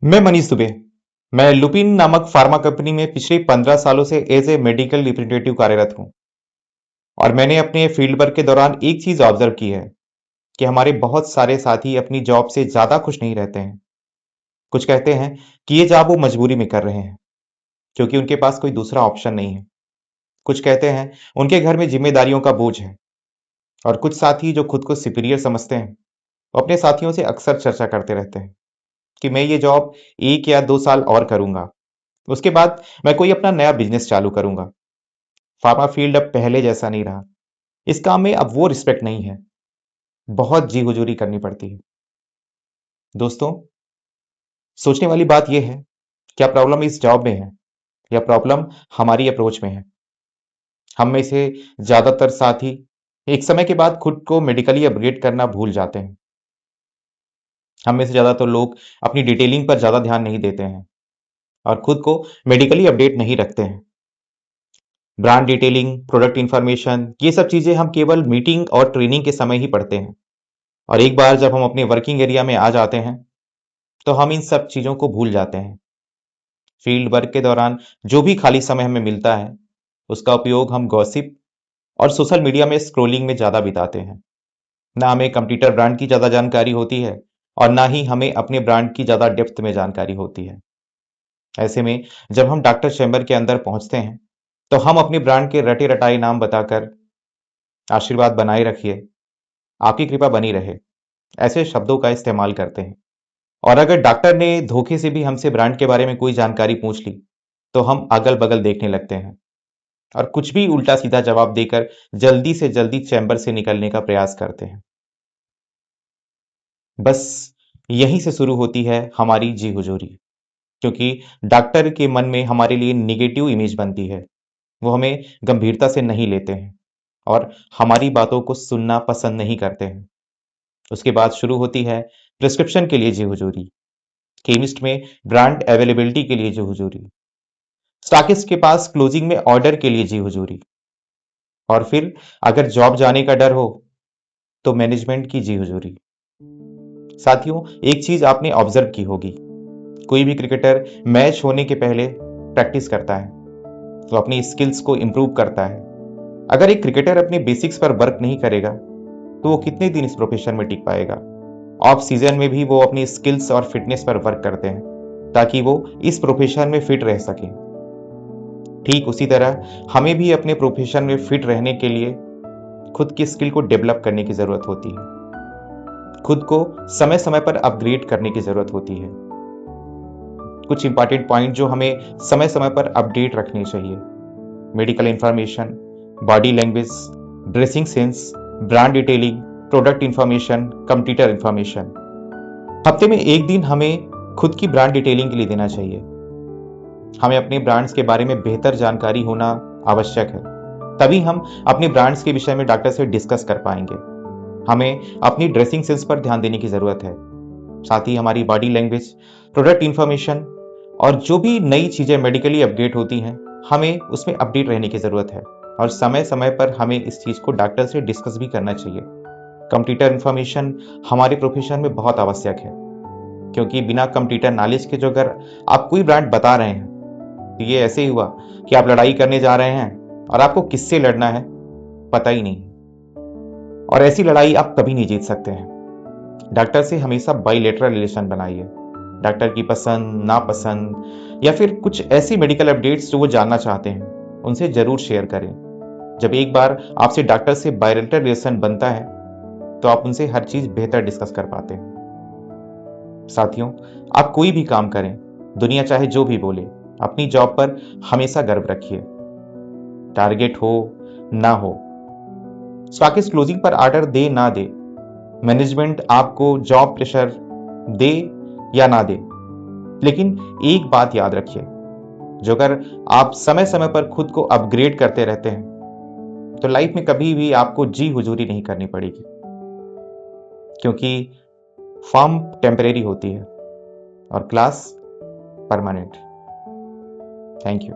मैं मनीष दुबे। मैं लुपिन नामक फार्मा कंपनी में पिछले 15 सालों से एज ए मेडिकल रिप्रेजेंटेटिव कार्यरत हूं। और मैंने अपने फील्ड वर्क के दौरान एक चीज ऑब्जर्व की है कि हमारे बहुत सारे साथी अपनी जॉब से ज्यादा खुश नहीं रहते हैं। कुछ कहते हैं कि ये जॉब वो मजबूरी में कर रहे हैं क्योंकि उनके पास कोई दूसरा ऑप्शन नहीं है। कुछ कहते हैं उनके घर में जिम्मेदारियों का बोझ है। और कुछ साथी जो खुद को सुपीरियर समझते हैं वो अपने साथियों से अक्सर चर्चा करते रहते हैं कि मैं ये जॉब 1 या 2 साल और करूंगा, उसके बाद मैं कोई अपना नया बिजनेस चालू करूंगा। फार्मा फील्ड अब पहले जैसा नहीं रहा। इस काम में अब वो रिस्पेक्ट नहीं है। बहुत जी हुजूरी करनी पड़ती है। दोस्तों, सोचने वाली बात यह है, क्या प्रॉब्लम इस जॉब में है या प्रॉब्लम हमारी अप्रोच में है? हम में से ज्यादातर साथी एक समय के बाद खुद को मेडिकली अपग्रेड करना भूल जाते हैं। हम में से ज्यादातर लोग अपनी डिटेलिंग पर ज्यादा ध्यान नहीं देते हैं और खुद को मेडिकली अपडेट नहीं रखते हैं। ब्रांड डिटेलिंग, प्रोडक्ट इंफॉर्मेशन, ये सब चीजें हम केवल मीटिंग और ट्रेनिंग के समय ही पढ़ते हैं। और एक बार जब हम अपने वर्किंग एरिया में आ जाते हैं तो हम इन सब चीजों को भूल जाते हैं। फील्ड वर्क के दौरान जो भी खाली समय हमें मिलता है उसका उपयोग हम गॉसिप और सोशल मीडिया में स्क्रोलिंग में ज्यादा बिताते हैं। ना हमें कंप्यूटर ब्रांड की ज्यादा जानकारी होती है और ना ही हमें अपने ब्रांड की ज्यादा डेप्थ में जानकारी होती है। ऐसे में जब हम डॉक्टर चैम्बर के अंदर पहुंचते हैं तो हम अपने ब्रांड के रटे रटाए नाम बताकर आशीर्वाद बनाए रखिए, आपकी कृपा बनी रहे, ऐसे शब्दों का इस्तेमाल करते हैं। और अगर डॉक्टर ने धोखे से भी हमसे ब्रांड के बारे में कोई जानकारी पूछ ली तो हम अगल बगल देखने लगते हैं और कुछ भी उल्टा सीधा जवाब देकर जल्दी से जल्दी चैम्बर से निकलने का प्रयास करते हैं। बस यहीं से शुरू होती है हमारी जी हुजूरी, क्योंकि डॉक्टर के मन में हमारे लिए निगेटिव इमेज बनती है। वो हमें गंभीरता से नहीं लेते हैं और हमारी बातों को सुनना पसंद नहीं करते हैं। उसके बाद शुरू होती है प्रिस्क्रिप्शन के लिए जी हुजूरी, केमिस्ट में ब्रांड अवेलेबिलिटी के लिए जी हुजूरी, स्टॉकिस्ट के पास क्लोजिंग में ऑर्डर के लिए जी हुजूरी, और फिर अगर जॉब जाने का डर हो तो मैनेजमेंट की जी हुजूरी। साथियों, एक चीज आपने ऑब्जर्व की होगी, कोई भी क्रिकेटर मैच होने के पहले प्रैक्टिस करता है, तो अपनी स्किल्स को इंप्रूव करता है। अगर एक क्रिकेटर अपने बेसिक्स पर वर्क नहीं करेगा तो वो कितने दिन इस प्रोफेशन में टिक पाएगा? ऑफ सीजन में भी वो अपनी स्किल्स और फिटनेस पर वर्क करते हैं ताकि वो इस प्रोफेशन में फिट रह सके। ठीक उसी तरह हमें भी अपने प्रोफेशन में फिट रहने के लिए खुद की स्किल को डेवलप करने की जरूरत होती है। खुद को समय समय पर अपग्रेड करने की जरूरत होती है। कुछ इंपॉर्टेंट पॉइंट जो हमें समय समय पर अपडेट रखने चाहिए: medical information, body language, dressing sense, brand detailing, product information, computer information. हफ्ते में एक दिन हमें खुद की ब्रांड डिटेलिंग के लिए देना चाहिए। हमें अपने ब्रांड्स के बारे में बेहतर जानकारी होना आवश्यक है, तभी हम अपने ब्रांड्स के विषय में डॉक्टर से डिस्कस कर पाएंगे। हमें अपनी ड्रेसिंग सेंस पर ध्यान देने की जरूरत है, साथ ही हमारी बॉडी लैंग्वेज, प्रोडक्ट इंफॉर्मेशन और जो भी नई चीजें मेडिकली अपडेट होती हैं हमें उसमें अपडेट रहने की जरूरत है। और समय समय पर हमें इस चीज को डॉक्टर से डिस्कस भी करना चाहिए। कंप्यूटर इंफॉर्मेशन हमारे प्रोफेशन में बहुत आवश्यक है, क्योंकि बिना कंप्यूटर नॉलेज के जो अगर आप कोई ब्रांड बता रहे हैं तो ये ऐसे ही हुआ कि आप लड़ाई करने जा रहे हैं और आपको किससे लड़ना है पता ही नहीं, और ऐसी लड़ाई आप कभी नहीं जीत सकते हैं। डॉक्टर से हमेशा बाइलेटरल रिलेशन बनाइए। डॉक्टर की पसंद, नापसंद या फिर कुछ ऐसी मेडिकल अपडेट्स जो वो जानना चाहते हैं उनसे जरूर शेयर करें। जब एक बार आपसे डॉक्टर से बाइलेटरल रिलेशन बनता है तो आप उनसे हर चीज बेहतर डिस्कस कर पाते हैं। साथियों, आप कोई भी काम करें, दुनिया चाहे जो भी बोले, अपनी जॉब पर हमेशा गर्व रखिए। टारगेट हो ना हो, स्टॉकिस्ट क्लोजिंग पर ऑर्डर दे ना दे, मैनेजमेंट आपको जॉब प्रेशर दे या ना दे, लेकिन एक बात याद रखिए, जो अगर आप समय समय पर खुद को अपग्रेड करते रहते हैं तो लाइफ में कभी भी आपको जी हुजूरी नहीं करनी पड़ेगी, क्योंकि फॉर्म टेम्परेरी होती है और क्लास परमानेंट। Thank you.